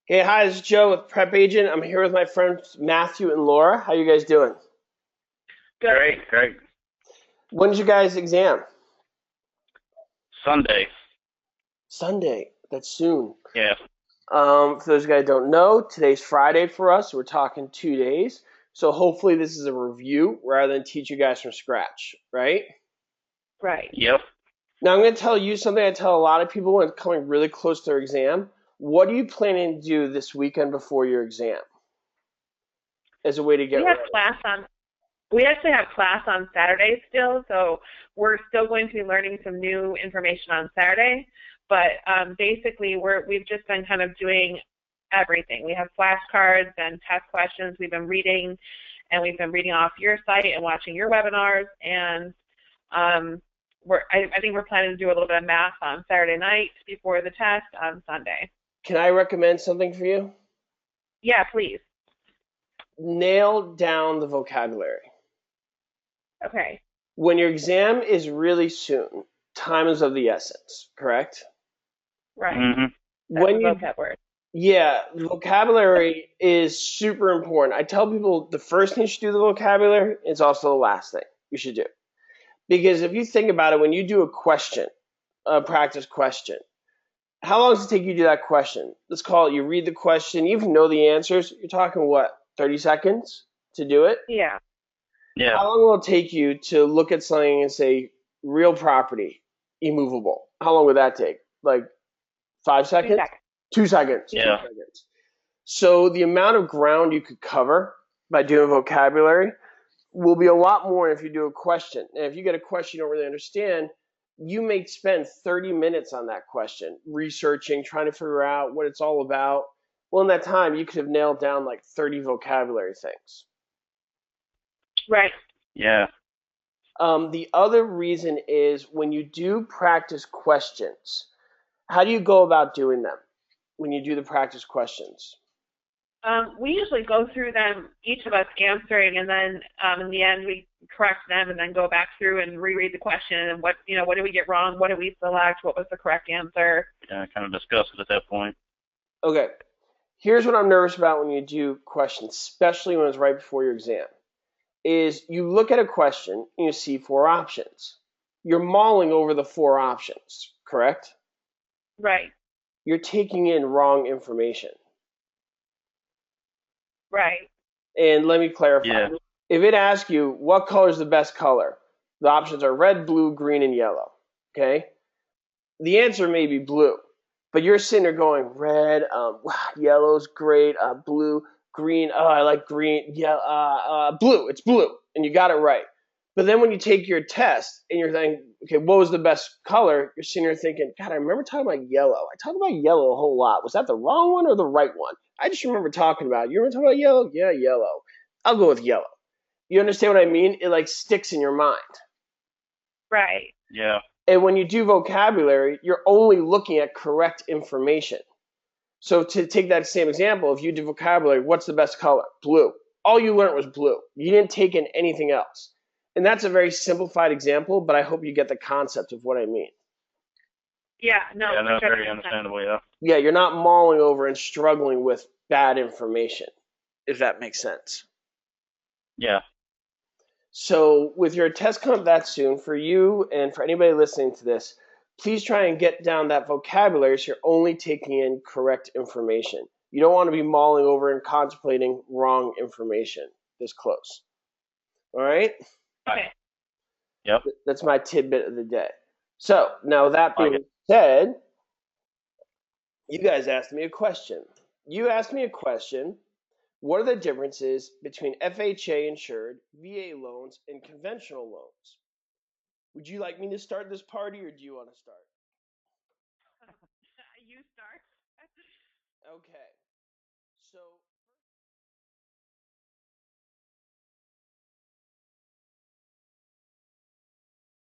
Hey, hi, this is Joe with Prep Agent. I'm here with my friends Matthew and Laura. How you guys doing? Good. Great, great. When's your guys' exam? Sunday. Sunday. That's soon. Yeah. For those of you guys who don't know, today's Friday for us. We're talking 2 days. So hopefully this is a review rather than teach you guys from scratch, right? Right. Yep. Now I'm going to tell you something I tell a lot of people when it's coming really close to their exam. What are you planning to do this weekend before your exam as a way to get We have ready? class on we actually have class on Saturday still, so we're still going to be learning some new information on Saturday. But basically we've just been kind of doing everything. We have flashcards and test questions. We've been reading and we've been reading off your site and watching your webinars and I think we're planning to do a little bit of math on Saturday night before the test on Sunday. Can I recommend something for you? Yeah, please. Nail down the vocabulary. Okay. When your exam is really soon, time is of the essence, correct? Right. Mhm. That's a When you, vocab word. yeah, vocabulary is super important. I tell people the first thing you should do with the vocabulary is also the last thing you should do. Because if you think about it, when you do a question, a practice question, how long does it take you to do that question? Let's call it you read the question, you even know the answers. You're talking what, 30 seconds to do it? Yeah. Yeah. How long will it take you to look at something and say real property, immovable? How long would that take? Like 5 2 seconds? seconds. 2 seconds. Two Yeah. seconds. So the amount of ground you could cover by doing vocabulary will be a lot more if you do a question. And if you get a question you don't really understand, you may spend 30 minutes on that question, researching, trying to figure out what it's all about. Well, in that time, you could have nailed down like 30 vocabulary things. Right. Yeah. The other reason is when you do practice questions, how do you go about doing them when you do the practice questions? We usually go through them, each of us answering, and then in the end we correct them, and then go back through and reread the question and what did we get wrong? What did we select? What was the correct answer? Yeah. Kind of discuss it at that point. Okay, here's what I'm nervous about when you do questions, especially when it's right before your exam, is you look at a question and you see four options. You're mulling over the four options, correct? Right. You're taking in wrong information. Right. And let me clarify. Yeah. If it asks you what color is the best color, the options are red, blue, green, and yellow. Okay? The answer may be blue, but you're sitting there going red, yellow's great, blue, green. Oh, I like green. Yeah, blue. It's blue, and you got it right. But then when you take your test and you're thinking, okay, what was the best color? You're sitting there thinking, God, I remember talking about yellow. I talked about yellow a whole lot. Was that the wrong one or the right one? I just remember talking about it. You remember talking about yellow? Yeah, yellow. I'll go with yellow. You understand what I mean? It like sticks in your mind. Right. Yeah. And when you do vocabulary, you're only looking at correct information. So to take that same example, if you do vocabulary, what's the best color? Blue. All you learned was blue. You didn't take in anything else. And that's a very simplified example, but I hope you get the concept of what I mean. Yeah. No. Yeah. For No. sure. Very understandable. Yeah. Yeah, you're not mulling over and struggling with bad information, if that makes sense. Yeah. So, with your test coming up that soon, for you and for anybody listening to this, please try and get down that vocabulary so you're only taking in correct information. You don't want to be mulling over and contemplating wrong information this close. All right? Okay. Yep. That's my tidbit of the day. So, now that Like it. being said, you guys asked me a question. You asked me a question. What are the differences between FHA insured, VA loans, and conventional loans? Would you like me to start this party or do you want to start? You start. Okay. So